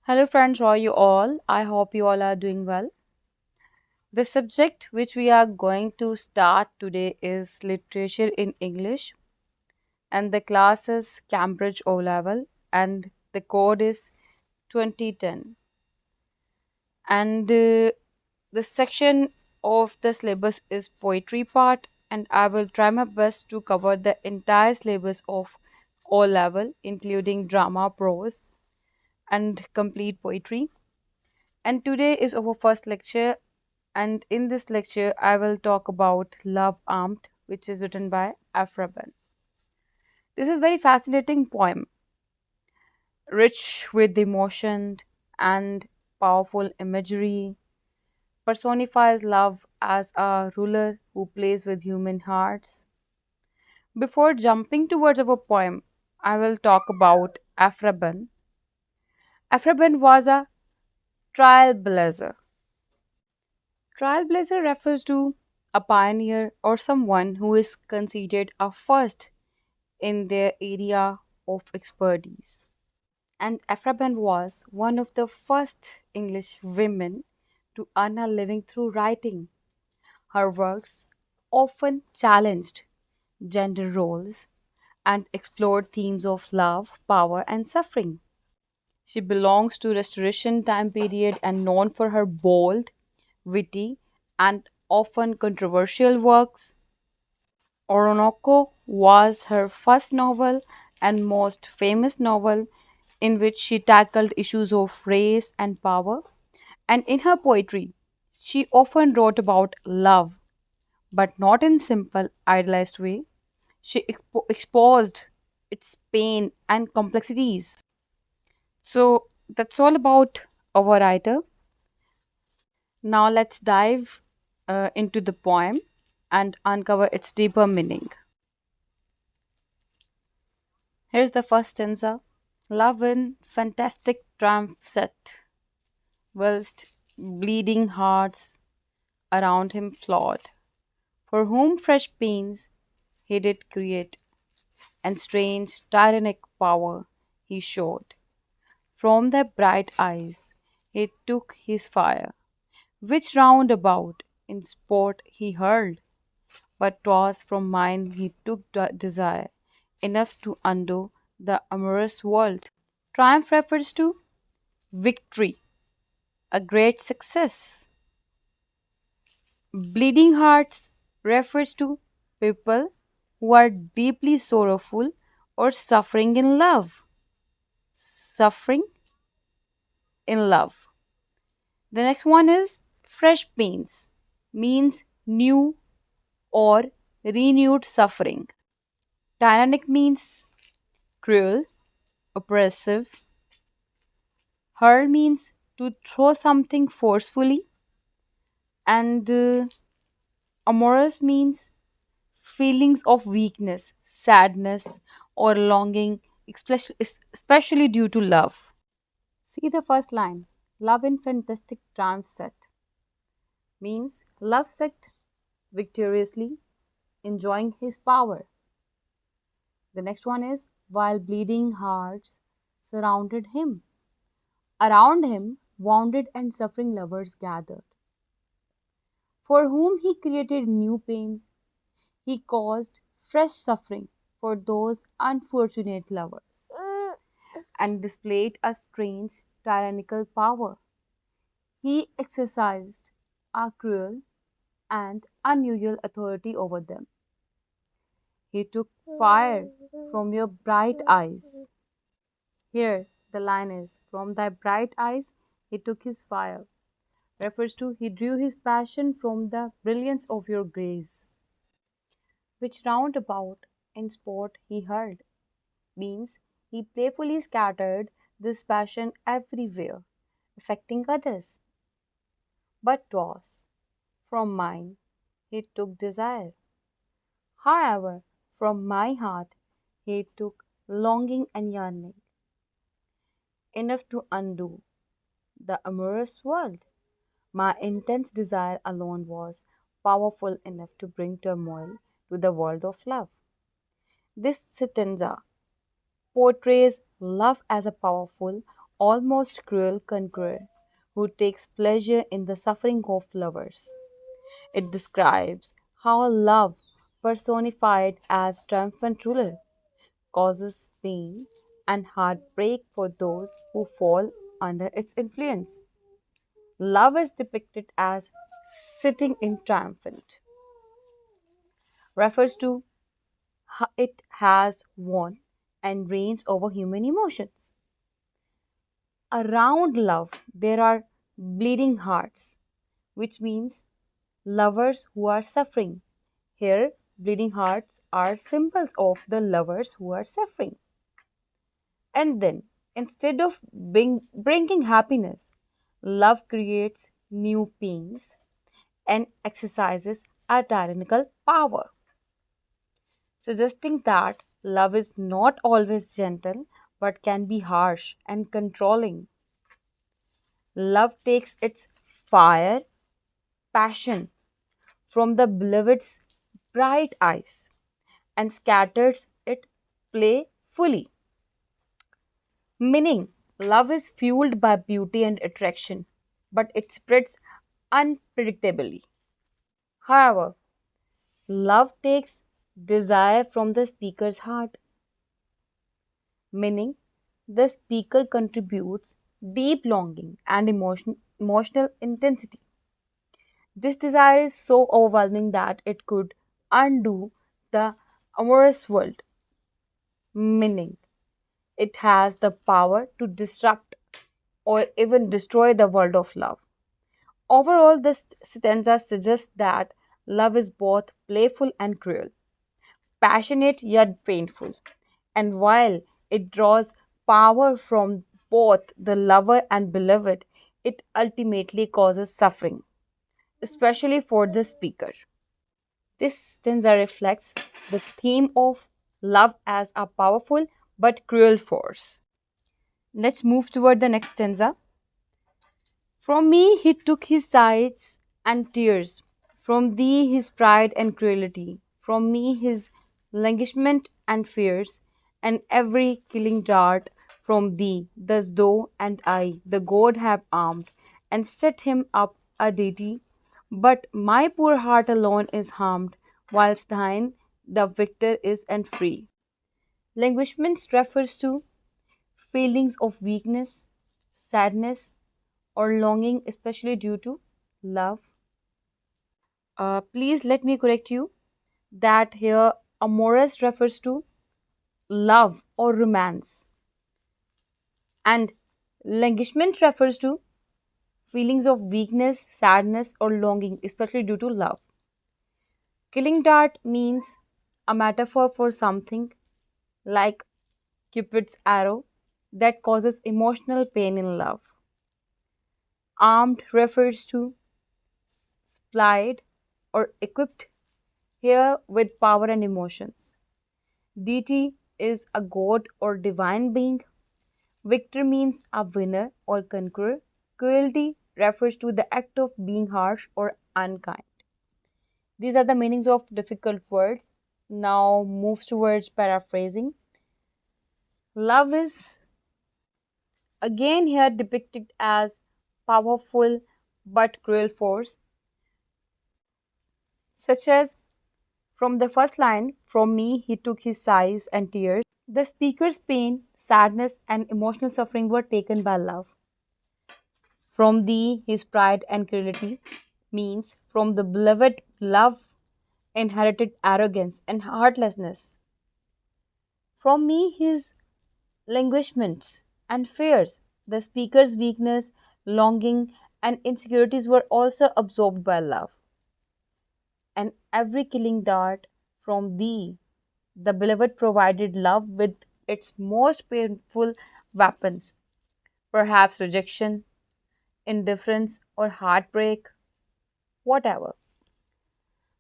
Hello, friends, how are you all? I hope you all are doing well. The subject which we are going to start today is literature in English, and the class is Cambridge O level, and the code is 2010. And the section of the syllabus is poetry part, and I will try my best to cover the entire syllabus of O level, including drama, prose, and complete poetry. And today is our first lecture, and in this lecture, I will talk about Love Armed, which is written by Aphra Behn. This is very fascinating poem, rich with emotion and powerful imagery, personifies love as a ruler who plays with human hearts. Before jumping towards our poem, I will talk about Aphra Behn. Aphra Behn was a trailblazer. Trailblazer refers to a pioneer or someone who is considered a first in their area of expertise. And Aphra Behn was one of the first English women to earn a living through writing. Her works often challenged gender roles and explored themes of love, power, and suffering. She belongs to Restoration time period and known for her bold, witty, and often controversial works. Orinoco was her first novel and most famous novel in which she tackled issues of race and power. And in her poetry, she often wrote about love, but not in simple, idealized way. She exposed its pain and complexities. So that's all about our writer. Now let's dive into the poem and uncover its deeper meaning. Here's the first stanza. Love in fantastic triumph set, whilst bleeding hearts around him flawed, for whom fresh pains he did create, and strange tyrannic power he showed. From their bright eyes he took his fire, which round about in sport he hurled, but 'twas from mine he took desire enough to undo the amorous world. Triumph refers to victory, a great success. Bleeding hearts refers to people who are deeply sorrowful or suffering in love. Suffering in love. The next one is fresh pains, means new or renewed suffering. Tyrannic means cruel, oppressive. Hurl means to throw something forcefully, and amorous means feelings of weakness, sadness, or longing, especially due to love. See the first line. Love in fantastic trance set means love set victoriously, enjoying his power. The next one is while bleeding hearts surrounded him. Around him, wounded and suffering lovers gathered, for whom he created new pains. He caused fresh suffering for those unfortunate lovers and displayed a strange tyrannical power. He exercised a cruel and unusual authority over them. He took fire from your bright eyes. Here, the line is from thy bright eyes he took his fire, refers to he drew his passion from the brilliance of your grace, which round about in sport he hurled, means he playfully scattered this passion everywhere, affecting others. But 'twas from mine he took desire. However, from my heart he took longing and yearning, enough to undo the amorous world. My intense desire alone was powerful enough to bring turmoil to the world of love. This stanza portrays love as a powerful, almost cruel conqueror who takes pleasure in the suffering of lovers. It describes how love, personified as triumphant ruler, causes pain and heartbreak for those who fall under its influence. Love is depicted as sitting in triumphant, refers to it has won and reigns over human emotions. Around love, there are bleeding hearts, which means lovers who are suffering. Here, bleeding hearts are symbols of the lovers who are suffering. And then, instead of bringing happiness, love creates new pains and exercises a tyrannical power, suggesting that love is not always gentle but can be harsh and controlling. Love takes its fire, passion from the beloved's bright eyes and scatters it playfully. Meaning, love is fueled by beauty and attraction, but it spreads unpredictably. However, love takes desire from the speaker's heart, meaning the speaker contributes deep longing and emotional intensity. This desire is so overwhelming that it could undo the amorous world, meaning it has the power to disrupt or even destroy the world of love. Overall, this stanza suggests that love is both playful and cruel, passionate yet painful. And while it draws power from both the lover and beloved, it ultimately causes suffering, especially for the speaker. This stanza reflects the theme of love as a powerful but cruel force. Let's move toward the next stanza. From me he took his sighs and tears, from thee his pride and cruelty, from me his languishment and fears, and every killing dart from thee. Thus thou and I, the god, have armed, and set him up a deity. But my poor heart alone is harmed, whilst thine, the victor, is and free. Languishment refers to feelings of weakness, sadness, or longing, especially due to love. Please let me correct you that here amorous refers to love or romance, and languishment refers to feelings of weakness, sadness, or longing, especially due to love. Killing dart means a metaphor for something like Cupid's arrow that causes emotional pain in love. Armed refers to supplied or equipped here with power and emotions. Deity is a god or divine being. Victor means a winner or conqueror. Cruelty refers to the act of being harsh or unkind. These are the meanings of difficult words. Now moves towards paraphrasing. Love is again here depicted as powerful but cruel force, such as from the first line, from me he took his sighs and tears. The speaker's pain, sadness, and emotional suffering were taken by love. From thee his pride and cruelty means from the beloved love inherited arrogance and heartlessness. From me his languishments and fears, the speaker's weakness, longing, and insecurities were also absorbed by love. And every killing dart from thee, the beloved provided love with its most painful weapons, perhaps rejection, indifference, or heartbreak, whatever.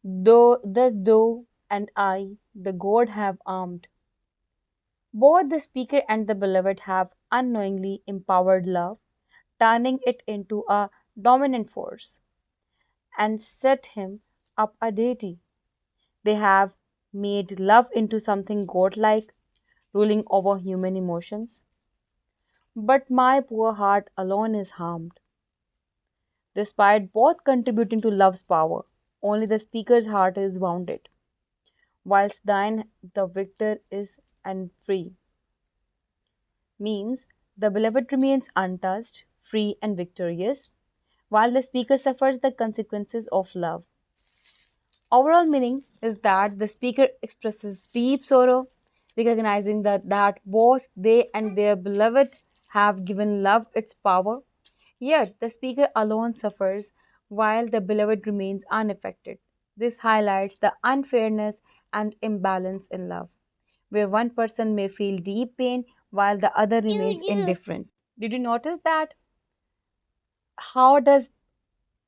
Though thus thou and I, the God, have armed. Both the speaker and the beloved have unknowingly empowered love, turning it into a dominant force, and set him up a deity. They have made love into something godlike, ruling over human emotions. But my poor heart alone is harmed. Despite both contributing to love's power, only the speaker's heart is wounded, whilst thine, the victor, is and free. Means the beloved remains untouched, free, and victorious, while the speaker suffers the consequences of love. Overall meaning is that the speaker expresses deep sorrow, recognizing that both they and their beloved have given love its power, yet the speaker alone suffers while the beloved remains unaffected. This highlights the unfairness and imbalance in love, where one person may feel deep pain while the other remains indifferent. Did you notice that? How does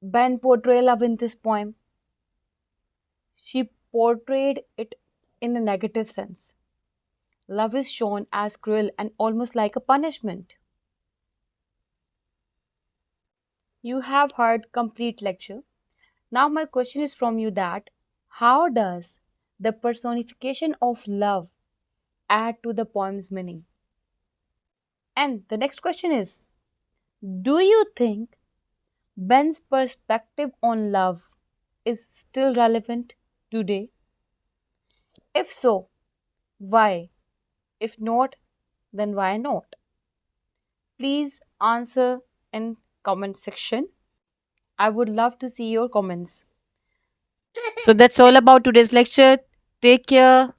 Ben portray love in this poem? She portrayed it in a negative sense. Love is shown as cruel and almost like a punishment. You have heard complete lecture. Now my question is from you that how does the personification of love add to the poem's meaning? And the next question is, do you think Ben's perspective on love is still relevant today? If so, why? If not, then why not? Please answer in comment section. I would love to see your comments. So that's all about today's lecture. Take care.